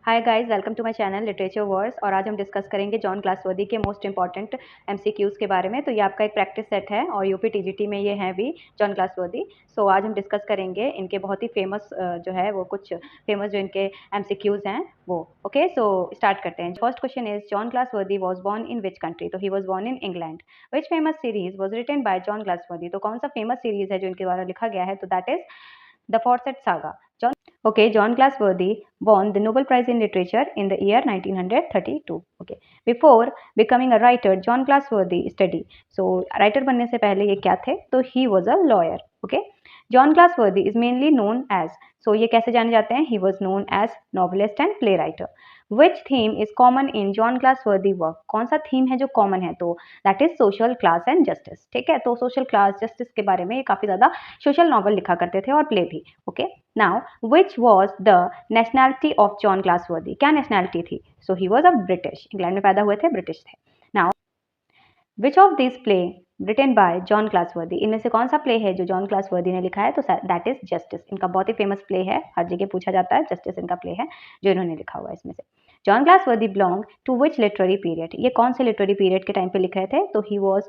Hi guys, welcome to my channel literature words. और आज हम डिस्कस करेंगे जॉन ग्लासवर्दी के मोस्ट इंपॉर्टेंट एमसीक्यूज़ के बारे में। तो ये आपका एक प्रैक्टिस सेट है और यूपी टीजीटी में ये हैं भी जॉन ग्लासवर्दी। सो आज हम डिस्कस करेंगे इनके बहुत ही फेमस जो है वो कुछ फेमस जो इनके एमसीक्यूज़ हैं वो। ओके, सो स्टार्ट करते हैं। First question is John Galsworthy was born in which country? तो he was born in England. Which famous series was written by John Galsworthy? तो कौन सा फेमस सीरीज है जो इनके द्वारा लिखा गया है? तो that is the Forsyte saga. Okay, John Glassworthy won the Nobel Prize in Literature in the year 1932. Okay, before becoming a writer, John Glassworthy studied. So, writer बनने से पहले ये क्या थे? तो he was a lawyer. Okay, John Glassworthy is mainly known as. So ये कैसे जाने जाते हैं? He was known as novelist and playwright. Which theme is common in John Glassworthy work? कौन सा थीम है जो कॉमन है? तो that is social class and justice. ठीक है, तो सोशल क्लास जस्टिस के बारे में ये काफी ज्यादा सोशल नॉवल लिखा करते थे और प्ले भी। Okay, now which was the nationality of John Galsworthy? क्या नेशनैलिटी थी? So he was a British, England में पैदा हुए थे, ब्रिटिश थे। Now which of this play written by John Galsworthy? इनमें से कौन सा प्ले है जो जॉन ग्लासवर्दी ने लिखा है? तो दैट इज जस्टिस। इनका बहुत ही फेमस प्ले है, हर जगह पूछा जाता है। जस्टिस इनका प्ले है जो इन्होंने लिखा हुआ है इसमें से। John Galsworthy belong to which literary period? ये कौन से लिटरेरी पीरियड के टाइम पे लिख रहे थे? तो he was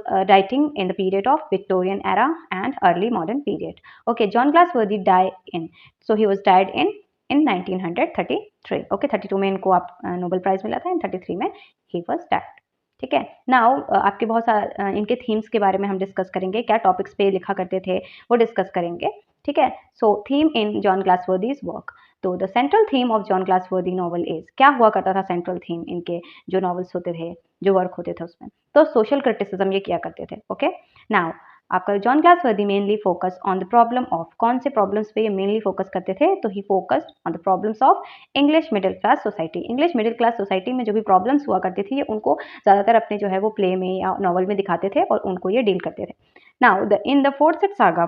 writing in the period of Victorian era and early modern period. Okay, John Galsworthy die in, so he was died in 1933। Okay, 32 में इनको आप नोबेल प्राइज मिला था, इन 33 में ही वॉज डाइड। ठीक है, नाउ आपके बहुत सारे इनके थीम्स के बारे में हम डिस्कस करेंगे, क्या टॉपिक्स पे लिखा करते थे वो डिस्कस करेंगे। ठीक है, so theme in John Galsworthy's work. तो the central theme of John Galsworthy novel is, क्या हुआ करता था सेंट्रल थीम इनके जो नॉवेल्स होते थे, जो वर्क होते थे उसमें? तो सोशल क्रिटिसिज्म ये किया करते थे। ओके, नाउ आपका John Galsworthy mainly focus on the problem of, कौन से प्रॉब्लम्स पे ये मेनली फोकस करते थे? तो he focused on the problems of English middle class society. English middle class society में जो भी प्रॉब्लम्स हुआ करती थी ये उनको ज़्यादातर अपने जो है वो प्ले में या नॉवल में दिखाते थे और उनको ये डील करते थे। Now in the Forsyte saga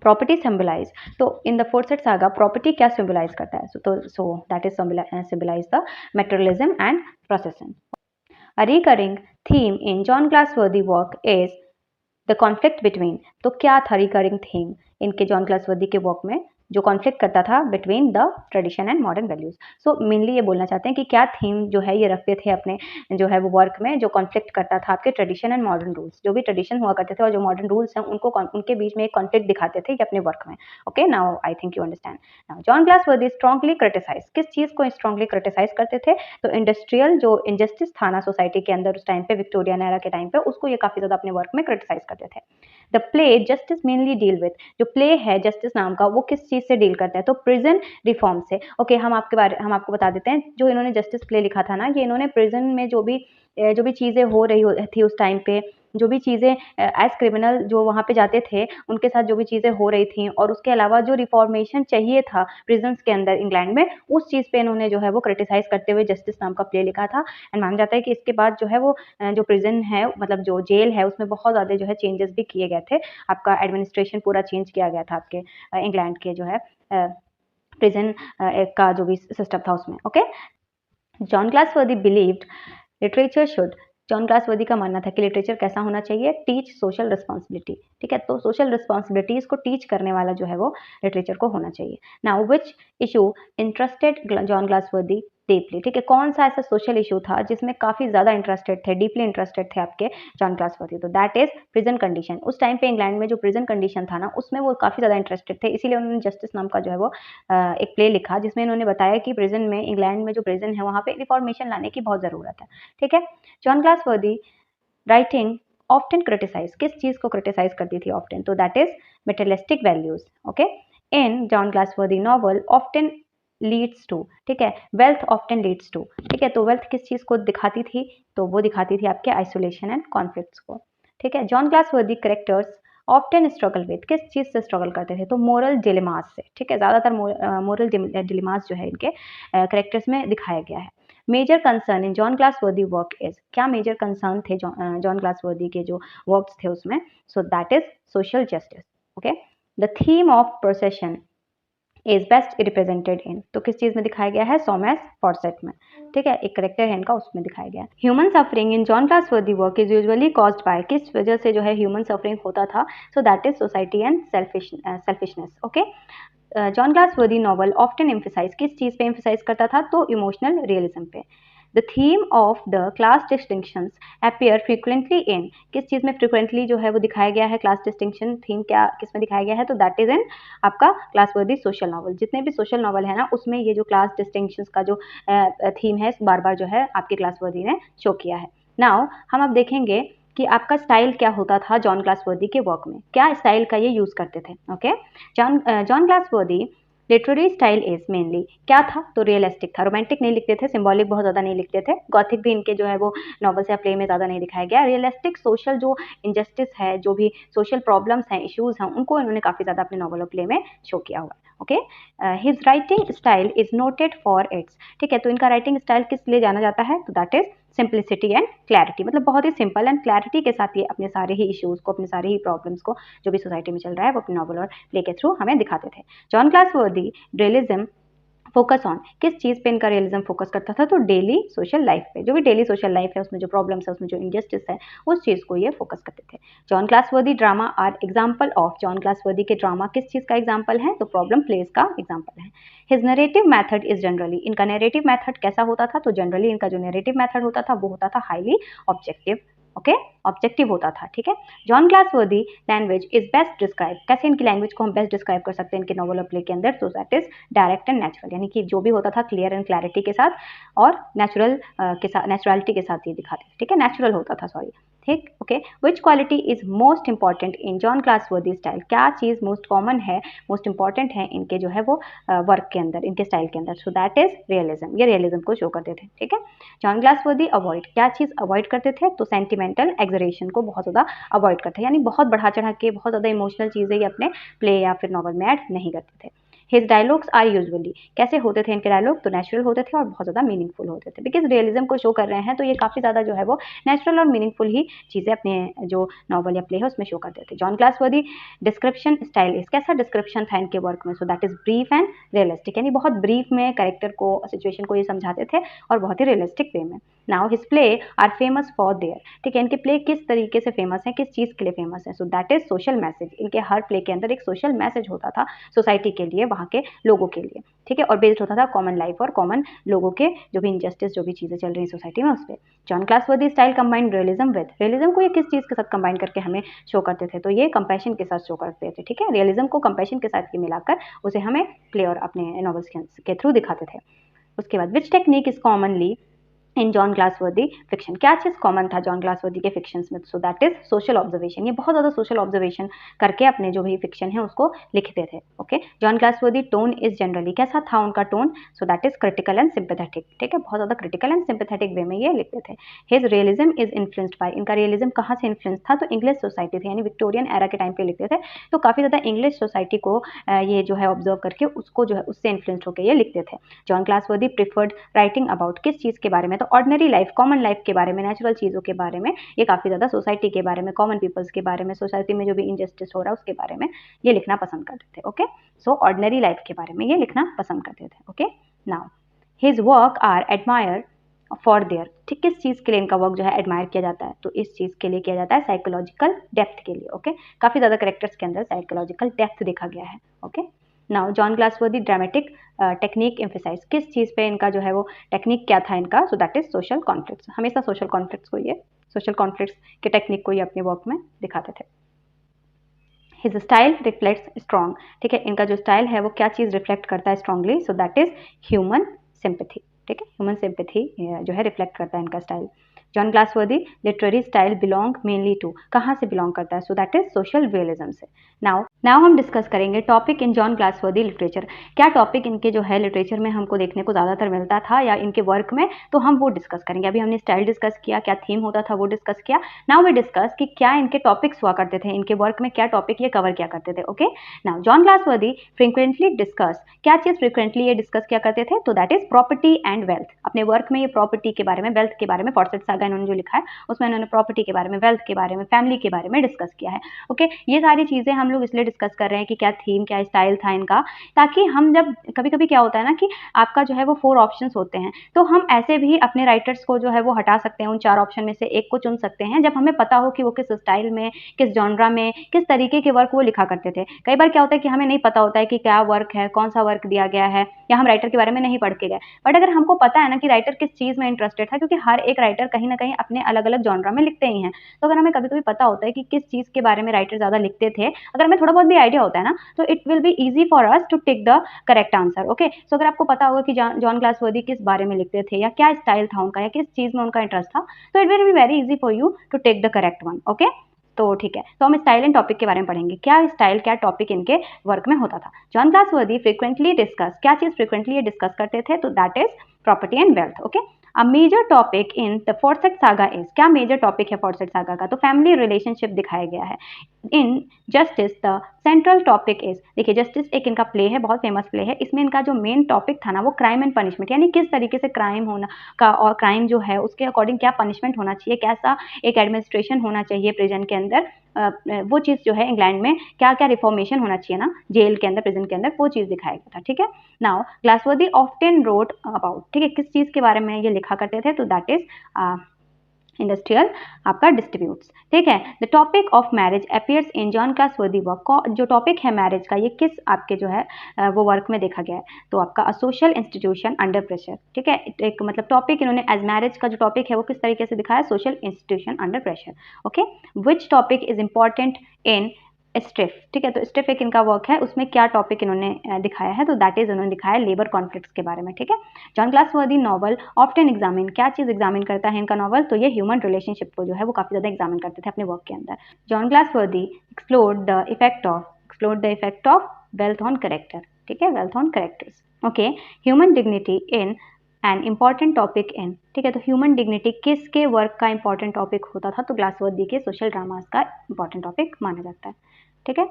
property symbolise. तो in the Forsyte saga property क्या सिंबलाइज करता है? So that is symbolise the materialism and processing. A recurring theme in John Glassworthy work is the conflict between. तो क्या था recurring theme इनके John Galsworthy के work में जो कॉन्फ्लिक्ट करता था between the tradition and modern values? So mainly ये बोलना चाहते हैं कि क्या थीम जो है ये रखते थे अपने जो है वो वर्क में, जो कॉन्फ्लिक्ट करता था आपके ट्रेडिशन एंड मॉडर्न रूल्स, जो भी ट्रेडिशन हुआ करते थे और जो मॉडर्न रूल्स हैं उनको उनके बीच में एक कॉन्फ्लिक्ट दिखाते थे अपने वर्क में। Okay, now I think you understand. Now John Galsworthy strongly criticise, किस चीज को स्ट्रांगली क्रिटिसाइज करते थे? तो इंडस्ट्रियल जो इंजस्टिस था ना सोसाइटी के अंदर उस टाइम पे, विक्टोरियन एरा के टाइम पे, उसको ये काफी ज्यादा अपने वर्क में क्रिटिसाइज करते थे। The play justice mainly deal with, जो प्ले है जस्टिस नाम का वो किस चीज से डील करता है? तो प्रिजन रिफॉर्म से। ओके, हम आपको बता देते हैं, जो इन्होंने जस्टिस प्ले लिखा था ना, ये इन्होंने प्रिजन में जो भी चीजें हो रही थी उस टाइम पे, जो भी चीजें एज क्रिमिनल जो वहाँ पे जाते थे उनके साथ जो भी चीजें हो रही थी, और उसके अलावा जो रिफॉर्मेशन चाहिए था प्रिजन्स के अंदर इंग्लैंड में, उस चीज पे इन्होंने जो है वो क्रिटिसाइज करते हुए जस्टिस नाम का प्ले लिखा था। एंड माना जाता है कि इसके बाद जो है वो जो प्रिजन है, मतलब जो जेल है, उसमें बहुत ज़्यादा जो है चेंजेस भी किए गए थे। आपका एडमिनिस्ट्रेशन पूरा चेंज किया गया था आपके इंग्लैंड के जो है प्रिजन का जो भी सिस्टम था उसमें। Okay, John Galsworthy believed literature should, John Galsworthy का मानना था कि लिटरेचर कैसा होना चाहिए? Teach social responsibility. ठीक है, तो सोशल रिस्पॉन्सिबिलिटीज को टीच करने वाला जो है वो लिटरेचर को होना चाहिए। Now which issue interested John Galsworthy deeply? ठीक है, कौन सा ऐसा सोशल इशू था जिसमें काफी ज्यादा इंटरेस्टेड थे, डीपली इंटरेस्टेड थे आपके जॉन ग्लासवर्दी? तो दैट इज प्रिजन कंडीशन। उस टाइम पे इंग्लैंड में जो प्रिजन कंडीशन था ना, उसमें वो काफी ज्यादा इंटरेस्टेड थे, इसीलिए उन्होंने जस्टिस नाम का जो है वो एक प्ले लिखा जिसमें इन्होंने बताया कि प्रिजन में, इंग्लैंड में जो प्रिजन है वहाँ पे रिफॉर्मेशन लाने की बहुत जरूरत है। ठीक है, John Galsworthy writing often criticise, किस चीज को क्रिटिसाइज करती थी ऑफ्टन? तो that is materialistic values. Okay, in John Galsworthy novel often leads to, ठीक है, वेल्थ ऑफ्टन लीड्स टू। ठीक है, तो वेल्थ किस चीज को दिखाती थी? तो वो दिखाती थी आपके आइसोलेशन एंड कॉन्फ्लिक्ट्स को। ठीक है, John Galsworthy characters often struggle with, किस चीज से स्ट्रगल करते थे? तो मोरल डिलेमास से। ठीक है, ज्यादातर मोरल डिलेमास जो है इनके करेक्टर्स में दिखाया गया है। Major concern in John Galsworthy work is, क्या मेजर कंसर्न थे जॉन ग्लासवर्दी के जो वर्क्स थे उसमें? So that is social justice. Okay, the theme of procession is best represented in, तो किस चीज में दिखाया गया है? सॉमस फॉर्सेट में। ठीक है, एक करेक्टर है इनका, उसमें दिखाया गया है। Human suffering in John Galsworthy work is usually caused by, किस वजह से जो है ह्यूमन सफरिंग होता था? So that is society and selfishness. Okay, John Galsworthy novel often emphasise किस चीज़ पे एम्फेसाइज करता था, तो इमोशनल रियलिज्म पे। The theme of the class distinctions appear frequently in, किस चीज़ में फ्रीक्वेंटली जो है वो दिखाया गया है, क्लास डिस्टिंक्शन थीम क्या किस में दिखाया गया है, तो दैट इज इन आपका ग्लासवर्दी सोशल नॉवल। जितने भी सोशल नॉवल है ना, उसमें ये जो क्लास डिस्टिंक्शंस का जो थीम है बार बार जो है आपके ग्लासवर्दी ने शो किया है। नाउ हम अब देखेंगे कि आपका स्टाइल क्या होता था जॉन ग्लासवर्दी के वर्क में, क्या स्टाइल का ये यूज़ करते थे। Okay, John Galsworthy literary style is mainly क्या था, तो रियलिस्टिक था, रोमांटिक नहीं लिखते थे, सिंबॉलिक बहुत ज़्यादा नहीं लिखते थे, गॉथिक भी इनके जो है वो नॉवेल्स या प्ले में ज़्यादा नहीं दिखाया गया। रियलिस्टिक सोशल जो इंजस्टिस है, जो भी सोशल प्रॉब्लम्स हैं, इश्यूज हैं, उनको इन्होंने काफ़ी ज़्यादा अपने नॉवल और प्ले में शो किया हुआ है। Okay, his writing style is noted for its, ठीक है, तो इनका राइटिंग स्टाइल किस लिए जाना जाता है, तो that is simplicity and clarity, मतलब बहुत ही सिंपल एंड क्लैरिटी के साथ ये अपने सारे ही इश्यूज को, अपने सारे ही प्रॉब्लम्स को जो भी सोसाइटी में चल रहा है वो अपने नॉवल और प्ले के थ्रू हमें दिखाते थे। जॉन ग्लासवर्दी रियलिज्म फोकस ऑन, किस चीज़ पे इनका रियलिज्म फोकस करता था, तो डेली सोशल लाइफ पे, जो भी डेली सोशल लाइफ है उसमें जो प्रॉब्लम्स है, उसमें जो इंजस्टिस है, उस चीज़ को ये फोकस करते थे। John Galsworthy drama are example of, John Galsworthy के ड्रामा किस चीज़ का एग्जाम्पल है, तो प्रॉब्लम प्लेस का एग्जाम्पल है। His narrative method is generally, इनका नरेटिव मैथड कैसा होता था, तो जनरली इनका जो नरेटिव मैथड होता था वो होता था हाईली ऑब्जेक्टिव। ओके, ऑब्जेक्टिव होता था, ठीक है। John Galsworthy language is best describe, कैसे इनकी लैंग्वेज को हम बेस्ट डिस्क्राइब कर सकते हैं इनके नॉवल और प्ले के अंदर, तो that is direct and natural, यानी कि जो भी होता था क्लियर एंड क्लैरिटी के साथ और नेचुरल के साथ, नेचुरलिटी के साथ ये दिखाते थे, ठीक है, नेचुरल होता था, सॉरी, ठीक। Okay, which quality is most important in John Galsworthy style, क्या चीज़ मोस्ट कॉमन है, मोस्ट इंपॉर्टेंट है इनके जो है वो वर्क के अंदर, इनके स्टाइल के अंदर, सो दैट इज रियलिज्म, ये रियलिज्म को शो करते थे, ठीक है। जॉन ग्लासवर्दी अवॉइड, क्या चीज़ अवॉइड करते थे, तो सेंटिमेंटल एक्सरेशन को बहुत ज़्यादा अवॉइड करते हैं, यानी बहुत बढ़ा चढ़ा के बहुत ज़्यादा इमोशनल चीज़ें ये अपने प्ले या फिर नॉवल में ऐड नहीं करते थे। हिज डायलॉग्स आर यूजुअली, कैसे होते थे इनके डायलॉग, तो नेचुरल होते थे और बहुत ज़्यादा मीनिंगफुल होते थे, बिकॉज रियलिज्म को शो कर रहे हैं तो ये काफ़ी ज़्यादा जो है वो नेचुरल और मीनिंगफुल ही चीज़ें अपने जो नॉवल या प्ले है उसमें शो करते थे। जॉन ग्लासवर्दी डिस्क्रिप्शन स्टाइल इज, कैसा डिस्क्रिप्शन था इनके वर्क में, so that is brief and realistic, यानी बहुत ब्रीफ में कैरेक्टर को, सिचुएशन को ये समझाते थे और बहुत ही रियलिस्टिक वे में। Now his play are famous for there, ठीक है, इनके प्ले किस तरीके से फेमस है, किस चीज़ के लिए फेमस है, so that is social message, इनके हर प्ले के अंदर एक सोशल मैसेज होता था सोसाइटी के लिए, वहाँ के लोगों के लिए, ठीक है, और बेस्ड होता था कॉमन लाइफ और कॉमन लोगों के जो भी इनजस्टिस, जो भी चीज़ें चल रही हैं सोसाइटी में उस पर। John Galsworthy style combine realism with, realism को ये किस चीज़ के साथ कंबाइन करके हमें शो करते थे, तो ये कंपैशन के साथ शो करते थे, ठीक है, रियलिज्म को कंपैशन के साथ ये मिलाकर उसे हमें प्ले और अपने नॉवेल्स के थ्रू दिखाते थे। उसके बाद which technique is commonly in John Galsworthy fiction, क्या चीज़ कॉमन था जॉन ग्लासवर्दी के फिक्शंस में, so that is social observation, ये बहुत ज़्यादा सोशल ऑब्जर्वेशन करके अपने जो भी फिक्शन है उसको लिखते थे। Okay, John Galsworthy tone is generally, कैसा था उनका tone, so that is critical and sympathetic, ठीक है, बहुत ज़्यादा क्रिटिकल एंड सिंपैथेटिक वे में ये लिखते थे। His realism is influenced by, इनका रियलिज्म कहाँ से इन्फ्लुएंस था, तो इंग्लिश सोसाइटी थी, यानी विक्टोरियन एरा के टाइम पे लिखते थे, तो काफ़ी ज़्यादा इंग्लिश सोसाइटी को ये जो है ऑब्जर्व करके उसको जो है उससे इन्फ्लुएंस्ड होकर ये लिखते थे। जॉन ग्लासवर्दी प्रिफर्ड राइटिंग अबाउट, किस चीज़ के बारे में, तो ऑर्डिनरी लाइफ, कॉमन लाइफ के बारे में, नेचुरल चीज़ों के बारे में, ये काफ़ी ज़्यादा सोसाइटी के बारे में, कॉमन पीपल्स के बारे में, सोसाइटी में जो भी इनजस्टिस हो रहा है उसके बारे में ये लिखना पसंद करते थे। ओके, सो ऑर्डिनरी लाइफ के बारे में ये लिखना पसंद करते थे। Okay, now his work are admire for there, ठीक, किस चीज़ के लिए इनका वर्क जो है एडमायर किया जाता है, तो इस चीज़ के लिए किया जाता है साइकोलॉजिकल डेप्थ के लिए। ओके, काफ़ी ज़्यादा कैरेक्टर्स के अंदर साइकोलॉजिकल डेप्थ देखा गया है। Okay, now John Galsworthy dramatic technique emphasize, किस चीज़ पे इनका जो है वो टेक्निक क्या था इनका, सो दैट इज सोशल कॉन्फ्लिक्ट्स, हमेशा सोशल कॉन्फ्लिक्ट्स को ये, सोशल कॉन्फ्लिक्ट्स के टेक्निक को ये अपने वर्क में दिखाते थे। हिज स्टाइल रिफ्लेक्ट्स स्ट्रॉन्ग, ठीक है, इनका जो स्टाइल है वो क्या चीज़ रिफ्लेक्ट करता है strongly, so that is human sympathy, ठीक है, ह्यूमन सिंपैथी जो है रिफ्लेक्ट करता है इनका style. John Galsworthy literary style belong mainly to, कहाँ से बिलोंग करता है, so that is social realism से। नाउ हम डिस्कस करेंगे topic in John Galsworthy literature, क्या टॉपिक इनके जो है लिटरेचर में हमको देखने को ज़्यादातर मिलता था या इनके वर्क में, तो हम वो डिस्कस करेंगे। अभी हमने स्टाइल डिस्कस किया, क्या थीम होता था वो डिस्कस किया, नाउ वी डिस्कस कि क्या इनके टॉपिक्स हुआ करते थे, इनके वर्क में क्या टॉपिक ये कवर किया करते थे। Okay, now John Galsworthy frequently discuss, क्या चीज़ फ्रीक्वेंटली ये डिस्कस किया करते थे, तो that is property and wealth, अपने वर्क में ये प्रॉपर्टी के बारे में, वेल्थ के बारे में, फॉर्सेट सागा इन्होंने जो लिखा है उसमें इन्होंने प्रॉपर्टी के बारे में, वेल्थ के बारे में, फैमिली के बारे में डिस्कस किया है। ओके, ये सारी चीज़ें हम लोग इसलिए डिस्कस कर रहे हैं कि क्या थीम, क्या स्टाइल था इनका, ताकि हम जब कभी-कभी क्या होता है ना कि आपका जो है वो 4 ऑप्शंस होते हैं, तो हम ऐसे भी अपने राइटर्स को जो है वो हटा सकते हैं, उन 4 ऑप्शन में से एक को चुन सकते हैं, जब हमें पता हो कि वो किस स्टाइल में, किस जॉनरा में, किस तरीके के वर्क वो लिखा करते थे। कई बार क्या होता है कि हमें नहीं पता होता है कि क्या वर्क है, कौन-सा वर्क दिया गया है, या हम राइटर के बारे में नहीं पढ़ के गए। बट अगर हमको पता है ना कि राइटर किस चीज़ में इंटरेस्टेड था, क्योंकि हर एक राइटर कहीं न कहीं अपने अलग-अलग जॉनरा में लिखते ही हैं। तो अगर हमें कभी-कभी पता होता है कि किस चीज़ के बारे में राइटर ज़्यादा लिखते थे, अगर हमें थोड़ा बहुत भी आइडिया होता है ना, तो it will be easy for us to tick the correct answer, okay? So अगर आपको पता होगा कि जॉन ग्लासवर्दी किस बारे में लिखते थे, या क्या स्टाइल था उनका, या किस चीज़ में उनका इंटरेस्ट था, तो it will be very easy for you to take the correct one, okay? तो ठीक है, तो हम स्टाइल एंड टॉपिक के बारे में पढ़ेंगे। क्या स्टाइल, क्या टॉपिक इनके वर्क में होता था? जॉन ग्लासवर्दी फ्रीक्वेंटली डिस्कस, क्या चीज़ फ्रीक्वेंटली ये डिस्कस करते थे? तो that is property and wealth, okay? A major topic in the Forsyte saga is, क्या मेजर टॉपिक है फॉर्सेट सागा का? तो फैमिली रिलेशनशिप दिखाया गया है। In Justice the central topic is, देखिए जस्टिस एक इनका प्ले है, बहुत फेमस प्ले है। इसमें इनका जो मेन टॉपिक था ना वो क्राइम एंड पनिशमेंट, यानी किस तरीके से क्राइम होना का, और क्राइम जो है उसके अकॉर्डिंग क्या पनिशमेंट होना चाहिए, कैसा एक एडमिनिस्ट्रेशन होना चाहिए प्रिजन के अंदर, वो चीज़ जो है इंग्लैंड में क्या क्या रिफॉर्मेशन होना चाहिए ना जेल के अंदर, प्रिजन के अंदर, वो चीज़ दिखाया गया था, ठीक है? नाउ ग्लासवर्दी ऑफ्टन रोट अबाउट, ठीक है, किस चीज़ के बारे में ये लिखा करते थे? तो दैट इज इंडस्ट्रियल आपका डिस्ट्रीब्यूट्स, ठीक है? The topic of marriage appears in John Galsworthy work, जो टॉपिक है मैरिज का, ये किस आपके जो है वो वर्क में देखा गया है? तो आपका a social institution under pressure, ठीक है? एक मतलब टॉपिक इन्होंने एज मैरिज का जो टॉपिक है वो किस तरीके से दिखाया? Social institution under pressure, okay? Which topic is important in Strife, ठीक है? तो स्ट्रिफ एक इनका वर्क है, उसमें क्या टॉपिक इन्होंने दिखाया है? तो दैट इज उन्होंने दिखाया लेबर कॉन्फ्लिक्ट्स के बारे में, ठीक है? John Galsworthy novel often examine, क्या चीज़ एग्जामिन करता है इनका नॉवल? तो ये ह्यूमन रिलेशनशिप को जो है वो काफ़ी ज़्यादा एग्जामिन करते थे अपने वर्क के अंदर। John Galsworthy explored the effect of wealth on character, ठीक है? Wealth on characters, okay? Human dignity in an important topic in, ठीक है? तो ह्यूमन डिग्निटी किसके वर्क का इंपॉर्टेंट टॉपिक होता था? तो ग्लासवर्दी के सोशल ड्रामास का इंपॉर्टेंट टॉपिक माना जाता है, ठीक है?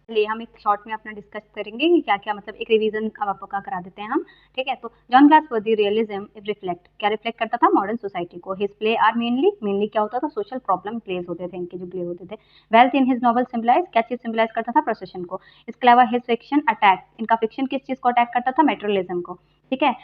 चलिए हम एक शॉर्ट में अपना डिस्कस करेंगे कि क्या-क्या, मतलब एक रिवीजन अब आपको का करा देते हैं हम, ठीक है? तो जॉन ग्लासवर्दी रियलिज्म रिफ्लेक्ट, क्या रिफ्लेक्ट करता था? मॉडर्न सोसाइटी को। हिज प्ले आर मेनली क्या होता था? सोशल प्रॉब्लम प्लेस होते थे इनके, जो प्ले होते थे। Wealth in his novel symbolize, क्या चीज़ सिम्बलाइज करता था? प्रोसेशन को। इसके अलावा हिज फिक्शन अटैक, इनका फिक्शन किस चीज़ को अटैक करता था? मटेरियलिज्म को, ठीक है?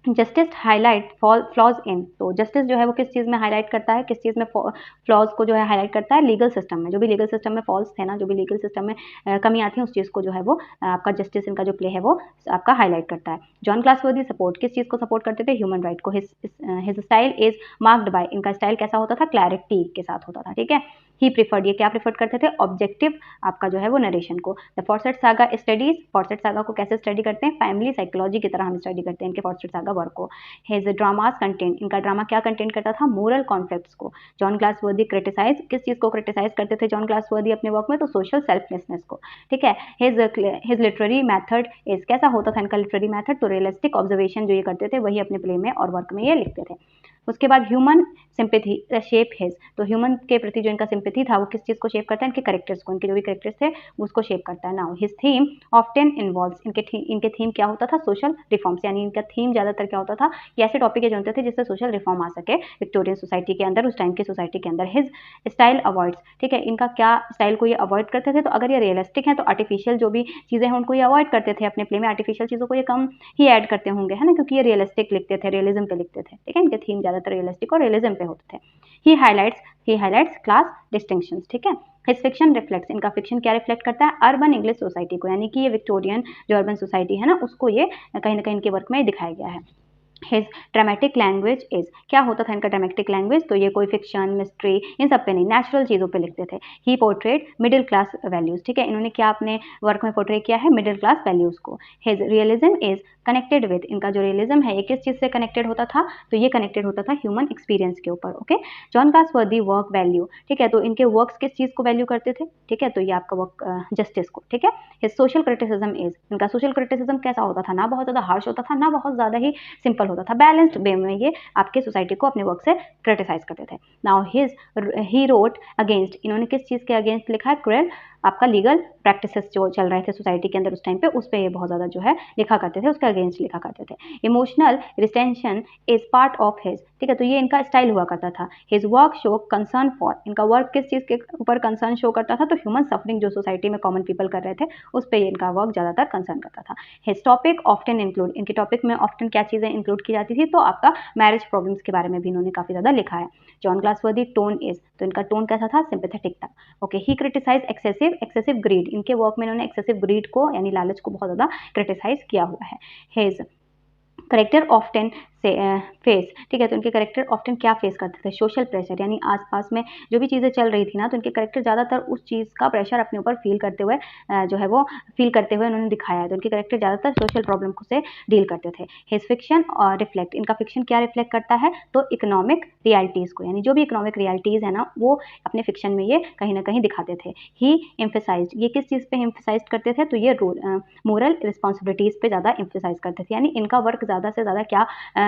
जस्टिस हाईलाइट फ्लॉज इन, तो जस्टिस जो है वो किस चीज़ में हाईलाइट करता है? किस चीज़ में फ्लॉज को जो है हाईलाइट करता है? लीगल सिस्टम में, जो भी लीगल सिस्टम में फॉल्स थे ना, जो भी लीगल सिस्टम में कमी आती है, उस चीज़ को जो है वो आपका जस्टिस इनका जो प्ले है वो आपका हाईलाइट करता है। जॉन ग्लासवर्दी सपोर्ट, किस चीज़ को सपोर्ट करते थे? ह्यूमन राइट को। His style is marked by, इनका स्टाइल कैसा होता था? क्लैरिटी के साथ होता था, ठीक है? ही प्रिफर्ड, ये क्या प्रिफर करते थे? ऑब्जेक्टिव आपका जो है वो नरेशन को। The Forsyte saga studies, फॉर्सेट saga को कैसे स्टडी करते हैं? फैमिली साइकोलॉजी की तरह हम स्टडी करते हैं इनके फॉर्सेट सागा वर्क को। हिज ड्रामास कंटेंट, इनका ड्रामा क्या कंटेंट करता था? मोरल कॉन्फ्लिक्ट्स को। जॉन ग्लासवर्दी क्रिटिसाइज, किस चीज़ को क्रिटिसाइज करते थे जॉन ग्लासवर्दी अपने वर्क में? तो सोशल सेल्फलेसनेस को, ठीक है? हिज लिटरेरी मेथड इज, कैसा होता था इनका लिटरेरी मेथड? तो रियलिस्टिक ऑब्जर्वेशन जो ये करते थे वही अपने प्ले में और वर्क में ये लिखते थे। उसके बाद ह्यूमन सिंपैथी शेप हिज, तो ह्यूमन के प्रति जो इनका सिंपैथी था वो किस चीज़ को शेप करता है? इनके कैरेक्टर्स को, इनके जो भी कैरेक्टर्स थे उसको शेप करता है। Now his theme often involves, इनके थीम क्या होता था? सोशल रिफॉर्म्स, यानी इनका थीम ज़्यादातर क्या होता था? ये ऐसे टॉपिक चुनते थे जिससे सोशल रिफॉर्म आ सके विक्टोरियन सोसाइटी के अंदर, उस टाइम की सोसाइटी के अंदर। हिज स्टाइल अवॉइड्स, ठीक है? इनका क्या स्टाइल को ये अवॉइड करते थे? तो अगर ये रियलिस्टिक है तो आर्टिफिशियल जो भी चीज़ें हैं उनको ये अवॉइड करते थे अपने प्ले में, आर्टिफिशियल चीज़ों को ये कम ही ऐड करते होंगे, है ना? क्योंकि ये रियलिस्टिक लिखते थे, रियलिज्म पे लिखते थे, ठीक है? इनके थीम ज़्यादातर रियलिस्टिक और रियलिज्म पे होते थे। ही हाईलाइट्स क्लास डिस्टिंक्शंस, ठीक है? हिज फिक्शन रिफ्लेक्ट्स, इनका फिक्शन क्या रिफ्लेक्ट करता है? अर्बन इंग्लिश सोसाइटी को, यानी कि ये विक्टोरियन जो अर्बन सोसाइटी है ना उसको ये कहीं ना कहीं इनके वर्क में दिखाया गया है। हिज ड्रामेटिक लैंग्वेज इज, क्या होता था इनका ड्रामेटिक लैंग्वेज? तो ये कोई फिक्शन, मिस्ट्री, इन सब पे नहीं, नेचुरल चीज़ों पे लिखते थे। ही पोर्ट्रेट मिडिल क्लास वैल्यूज, ठीक है? इन्होंने क्या अपने वर्क में पोर्ट्रे किया है? मिडिल क्लास वैल्यूज को। His realism is connected with, इनका जो रियलिज्म है ये किस चीज़ से कनेक्टेड होता था? तो ये कनेक्टेड होता था ह्यूमन एक्सपीरियंस के ऊपर, okay? John Galsworthy work value, ठीक है? तो इनके वर्क्स किस चीज़ को वैल्यू करते थे? ठीक है, तो ये आपका वर्क जस्टिस को, ठीक है? हिज सोशल क्रिटिसिज्म इज, इनका सोशल क्रिटिसिज्म कैसा होता था? ना बहुत ज़्यादा हार्श होता था, ना बहुत ज़्यादा ही सिंपल होता था, बैलेंस्ड वे में ये आपके सोसाइटी को अपने वर्क से क्रिटिसाइज करते थे। नाउ ही रोट अगेंस्ट, इन्होंने किस चीज़ के अगेंस्ट लिखा है? क्रूएल आपका लीगल प्रैक्टिसेस जो चल रहे थे सोसाइटी के अंदर उस टाइम पे, उस पे ये बहुत ज़्यादा जो है लिखा करते थे, उसके अगेंस्ट लिखा करते थे। Emotional retention is part of his, ठीक है, तो ये इनका स्टाइल हुआ करता था। His work show concern for, इनका वर्क किस चीज़ के ऊपर कंसर्न शो करता था, तो ह्यूमन सफरिंग जो सोसाइटी में कॉमन पीपल कर रहे थे उस पे इनका वर्क ज़्यादातर कंसर्न करता था। हिज टॉपिक ऑफ्टन इंक्लूड, इनके टॉपिक में ऑफ्टन क्या चीज़ें इंक्लूड की जाती थी, तो आपका मैरिज प्रॉब्लम्स के बारे में भी इन्होंने काफ़ी ज़्यादा लिखा है। जॉन ग्लासवर्दी टोन इज, तो इनका टोन कैसा था, सिंपैथेटिक था। Okay, he criticise excessive grid, इनके वर्क में इन्होंने एक्सेसिव ग्रीड को यानी लालच को बहुत ज़्यादा क्रिटिसाइज किया हुआ है। हिज करेक्टर ऑफ्टन से फेस, ठीक है, तो उनके करेक्टर ऑफ्टन क्या फेस करते थे, सोशल प्रेशर, यानी आसपास में जो भी चीज़ें चल रही थी ना, तो उनके करेक्टर ज़्यादातर उस चीज़ का प्रेशर अपने ऊपर फील करते हुए जो है वो फील करते हुए उन्होंने दिखाया है। तो उनके करेक्टर ज़्यादातर सोशल प्रॉब्लम से डील करते थे। हिज फिक्शन और रिफ्लेक्ट, इनका फिक्शन क्या रिफ्लेक्ट करता है, तो इकोनॉमिक रियलिटीज़ को, यानी जो भी इकोनॉमिक रियलिटीज़ है ना वो अपने फिक्शन में ये कहीं ना कहीं दिखाते थे। ही एम्फेसाइज, ये किस चीज़ पे एम्फेसाइज करते थे, तो ये मोरल रिस्पॉन्सिबिलिटीज़ पे ज़्यादा एम्फेसाइज करते थे, यानी इनका वर्क ज़्यादा से ज़्यादा क्या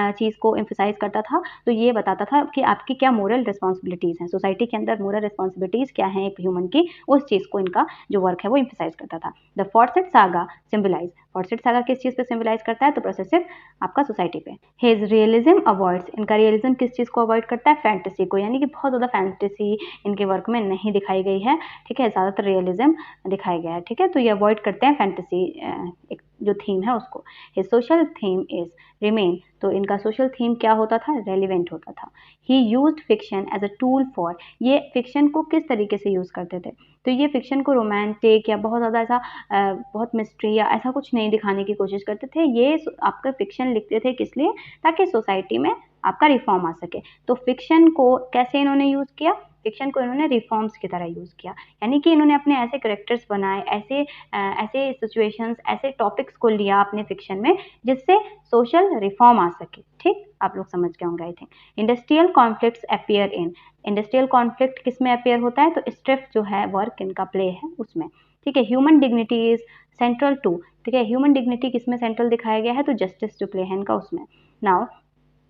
चीज़ को एम्फेसाइज करता था, तो ये बताता था कि आपकी क्या मोरल रिस्पॉन्सिबिलिटीज़ हैं, सोसाइटी के अंदर मोरल रिस्पॉन्सिबिलिटीज़ क्या हैं एक ह्यूमन की, उस चीज़ को इनका जो वर्क है वो एम्फेसाइज करता था। The Forsyte saga symbolize, फॉर्सेट saga किस चीज़ पे सिंबलाइज करता है, तो प्रोसेसिव आपका सोसाइटी पे। हिज रियलिज्म अवॉइड्स, इनका रियलिज्म किस चीज़ को अवॉइड करता है, फैंटेसी को, यानी कि बहुत ज़्यादा फैंटेसी इनके वर्क में नहीं दिखाई गई है, ठीक है, ज़्यादातर रियलिज्म दिखाया गया है, ठीक है, तो ये अवॉइड करते हैं फैंटेसी एक जो थीम है उसको। His social theme is remain, तो इनका सोशल थीम क्या होता था, रेलिवेंट होता था। He used fiction as a tool for, ये फिक्शन को किस तरीके से यूज़ करते थे, तो ये फिक्शन को रोमांटिक या बहुत ज़्यादा ऐसा बहुत मिस्ट्री या ऐसा कुछ नहीं दिखाने की कोशिश करते थे, ये आपका फिक्शन लिखते थे किस लिए, ताकि सोसाइटी में आपका रिफॉर्म आ सके। तो फिक्शन को कैसे इन्होंने यूज़ किया, फिक्शन को इन्होंने रिफॉर्म्स की तरह यूज़ किया, यानी कि इन्होंने अपने ऐसे कैरेक्टर्स बनाए, ऐसे सिचुएशंस, ऐसे टॉपिक्स को लिया अपने फिक्शन में जिससे सोशल रिफॉर्म आ सके, ठीक, आप लोग समझ गए होंगे I think. Industrial conflicts appear in, industrial conflict किस में अपीयर होता है, तो स्ट्रिफ जो है वर्क इनका प्ले है उसमें, ठीक है। Human dignity is central to, ठीक है, ह्यूमन डिग्निटी किस में सेंट्रल दिखाया गया है, तो जस्टिस जो प्ले है इनका उसमें। Now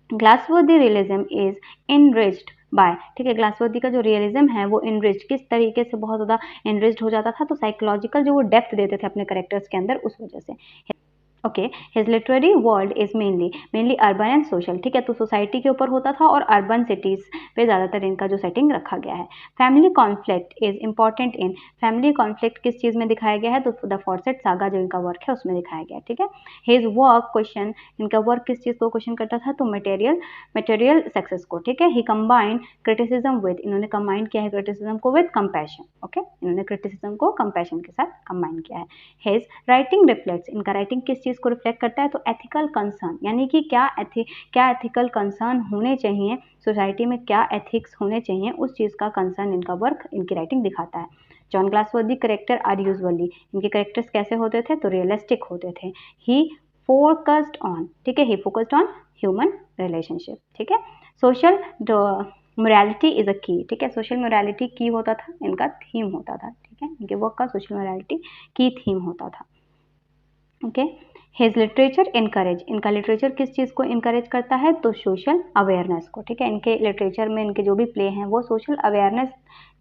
Galsworthy realism is enriched by, ठीक है, ग्लासवर्दी का जो रियलिज्म है वो इनरिच किस तरीके से बहुत ज़्यादा इनरिच्ड हो जाता था, तो साइकोलॉजिकल जो वो डेप्थ देते थे अपने करेक्टर्स के अंदर उस वजह से। Okay, his literary world is mainly urban and social, ठीक है, तो सोसाइटी के ऊपर होता था और अर्बन सिटीज़ पे ज़्यादातर इनका जो सेटिंग रखा गया है। Family conflict is important in, family conflict किस चीज़ में दिखाया गया है, तो द फॉर्सेट सागा जो इनका वर्क है उसमें दिखाया गया है, ठीक है। हिज वर्क क्वेश्चन, इनका वर्क किस चीज़ को क्वेश्चन करता था, तो मटेरियल सक्सेस को, ठीक है। ही कंबाइंड क्रिटिसिज्म विद, इन्होंने कंबाइन किया है क्रिटिसिज्म को विद कंपैशन, ओके, इन्होंने क्रिटिसिज्म को कंपैशन के साथ कंबाइन किया है। हिज राइटिंग रिफ्लेक्ट्स, इनका राइटिंग किस चीज़ को रिफ्लेक्ट करता है, तो एथिकल कंसर्न, यानी कि क्या एथिकल कंसर्न होने चाहिए सोसाइटी में, क्या एथिक्स होने चाहिए, उस चीज़ का कंसर्न इनका वर्क, इनकी राइटिंग दिखाता है। जॉन ग्लासवर्दी करेक्टर आर यूजुअली, इनके करेक्टर्स कैसे होते थे, तो रियलिस्टिक होते थे। ही फोकस्ड ऑन, ठीक है, ही फोकस्ड ऑन ह्यूमन रिलेशनशिप, ठीक है। सोशल मोरालिटी इज अ की, ठीक है, सोशल मोरालिटी की होता था, इनका थीम होता था, ठीक है, इनके वर्क का सोशल मोरालिटी की थीम होता था। ओके, हिज लिटरेचर इनकरेज, इनका लिटरेचर किस चीज़ को इनकरेज करता है, तो सोशल अवेयरनेस को, ठीक है, इनके लिटरेचर में इनके जो भी प्ले हैं वो सोशल अवेयरनेस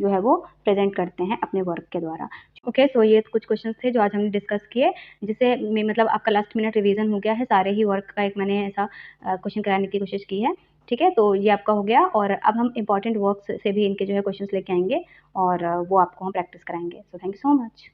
जो है वो प्रेजेंट करते हैं अपने वर्क के द्वारा। ओके, सो ये कुछ क्वेश्चंस थे जो आज हमने डिस्कस किए, जिसे मतलब आपका लास्ट मिनट रिवीजन हो गया है, सारे ही वर्क का एक मैंने ऐसा क्वेश्चन कराने की कोशिश की है, ठीक है, तो ये आपका हो गया, और अब हम इंपॉर्टेंट वर्क्स से भी इनके जो है क्वेश्चंस लेके आएंगे और वो आपको हम प्रैक्टिस कराएंगे। So thank you so much.